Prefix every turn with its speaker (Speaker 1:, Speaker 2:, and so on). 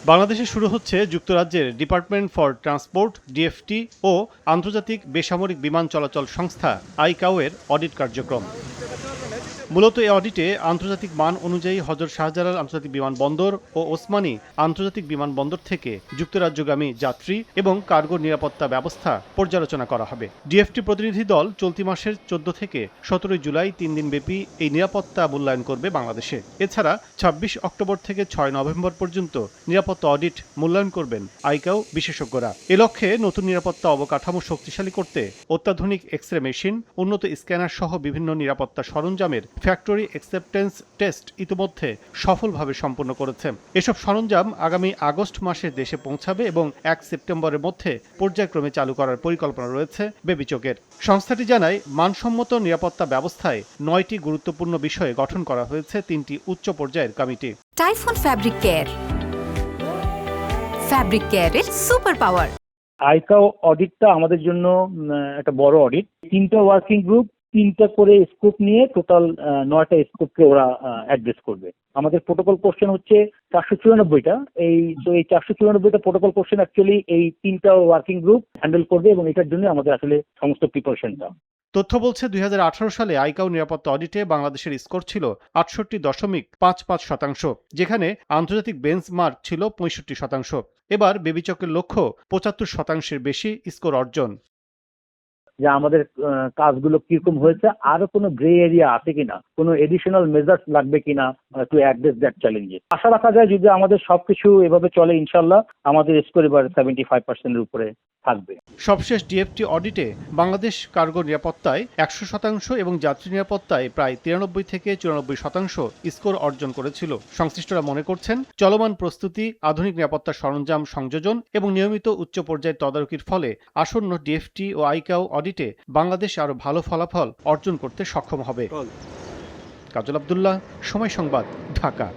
Speaker 1: বাংলাদেশে শুরু হচ্ছে যুক্তরাজ্যের ডিপার্টমেন্ট ফর ট্রান্সপোর্ট ডিএফটি ও আন্তর্জাতিক বেসামরিক বিমান চলাচল সংস্থা আইকাও-এর অডিট কার্যক্রম। মূলত এই অডিটে আন্তর্জাতিক মান অনুযায়ী হযরত শাহজালাল আন্তর্জাতিক বিমানবন্দর ও ওসমানী আন্তর্জাতিক বিমানবন্দর থেকে যুক্তরাজ্যগামী যাত্রী এবং কার্গো নিরাপত্তা ব্যবস্থা পর্যালোচনা করা হবে। ডিএফটি প্রতিনিধি দল চলতি মাসের 14 থেকে 17 জুলাই 3 দিনব্যাপী এই নিরাপত্তা মূল্যায়ন করবে বাংলাদেশে। এছাড়া 26 অক্টোবর থেকে 6 নভেম্বর পর্যন্ত নিরাপত্তা অডিট মূল্যায়ন করবেন আইকাও বিশেষজ্ঞরা। এ লক্ষ্যে নতুন নিরাপত্তা অবকাঠামো শক্তিশালী করতে অত্যাধুনিক এক্স-রে মেশিন, উন্নত স্ক্যানার সহ বিভিন্ন নিরাপত্তা সরঞ্জামের ফ্যাক্টরি অ্যাকসেপ্টেন্স টেস্ট ইতিমধ্যে সফলভাবে সম্পন্ন করেছে। এসব সরঞ্জাম আগামী আগস্ট মাসে দেশে পৌঁছাবে এবং 1 সেপ্টেম্বরের মধ্যে পর্যায়ক্রমে চালু করার পরিকল্পনা রয়েছে বেবিচকের। সংস্থাটি জানায়, মানসম্মত নিরাপত্তা ব্যবস্থায় 9টি গুরুত্বপূর্ণ বিষয়ে গঠন করা হয়েছে 3টি উচ্চ পর্যায়ের committee.
Speaker 2: Typhoon fabric care, fabric কেয়ারের সুপার পাওয়ার।
Speaker 3: আইকাও অডিটটা আমাদের জন্য একটা বড় অডিট। 3টা ওয়ার্কিং গ্রুপ 3টা করে স্কোপ নিয়ে টোটাল 9টা স্কোপকে ওরা অ্যাড্রেস করবে। আমাদের প্রোটোকল কোশ্চেন হচ্ছে 494টা। এই 494টা প্রোটোকল কোশ্চেন অ্যাকচুয়ালি এই 3টা ওয়ার্কিং গ্রুপ হ্যান্ডেল করবে এবং এটার জন্য আমাদের আসলে সমস্ত প্রিপারেশনটা।
Speaker 1: তথ্য বলছে 2018 সালে আইকাও নিরাপত্তা অডিটে বাংলাদেশের স্কোর ছিল 68.55%, যেখানে আন্তর্জাতিক বেঞ্চমার্ক ছিল 65%। এবার বেবিচকের লক্ষ্য 75%-এর বেশি স্কোর অর্জন।
Speaker 3: যে আমাদের কাজগুলো কিরকম হয়েছে, আরো কোনো গ্রে এরিয়া আছে কিনা, কোনো এডিশনাল মেজার্স লাগবে কিনা টু অ্যাড্রেস দ্যাট চ্যালেঞ্জে। আশা রাখা যায় যদি আমাদের সবকিছু এভাবে চলে, ইনশাল্লাহ আমাদের স্কোর এবার 75%-এর উপরে থাকবে।
Speaker 1: সবশেষ ডিএফটি অডিটে বাংলাদেশ কার্গো নিরাপত্তায় 100% এবং যাত্রী নিরাপত্তায় প্রায় 93 থেকে 94% স্কোর অর্জন করেছিল। সংশ্লিষ্টরা মনে করছেন, চলমান প্রস্তুতি, আধুনিক নিরাপত্তা সরঞ্জাম সংযোজন এবং নিয়মিত উচ্চ পর্যায়ের তদারকির ফলে আসন্ন ডিএফটি ও আইকাও অডিটে বাংলাদেশ আরও ভালো ফলাফল অর্জন করতে সক্ষম হবে। কাজল আব্দুল্লাহ, সময় সংবাদ, ঢাকা।